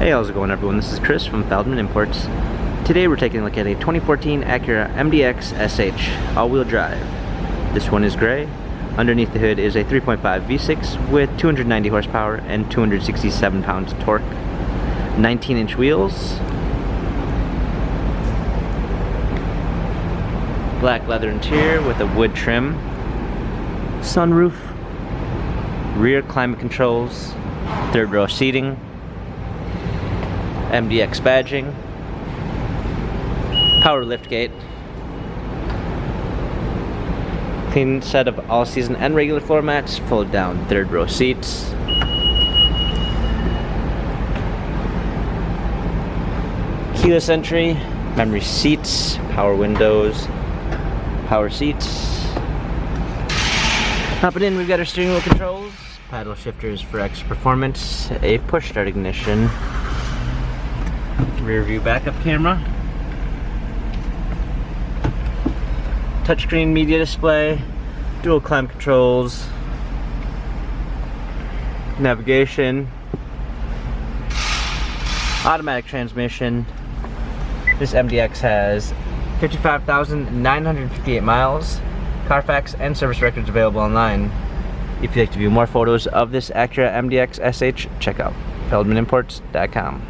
Hey, how's it going everyone? This is Chris from Feldmann Imports. Today we're taking a look at a 2014 Acura MDX SH all-wheel drive. This one is gray. Underneath the hood is a 3.5 V6 with 290 horsepower and 267 pounds of torque. 19-inch wheels. Black leather interior with a wood trim. Sunroof. Rear climate controls. Third row seating. MDX badging, power liftgate, clean set of all-season and regular floor mats, fold down third row seats, keyless entry, memory seats, power windows, power seats. Hopping in, we've got our steering wheel controls, paddle shifters for extra performance, a push start ignition, rear view backup camera, touchscreen media display, dual climate controls, navigation, automatic transmission. This MDX has 55,958 miles, Carfax and service records available online. If you'd like to view more photos of this Acura MDX SH, check out feldmanimports.com.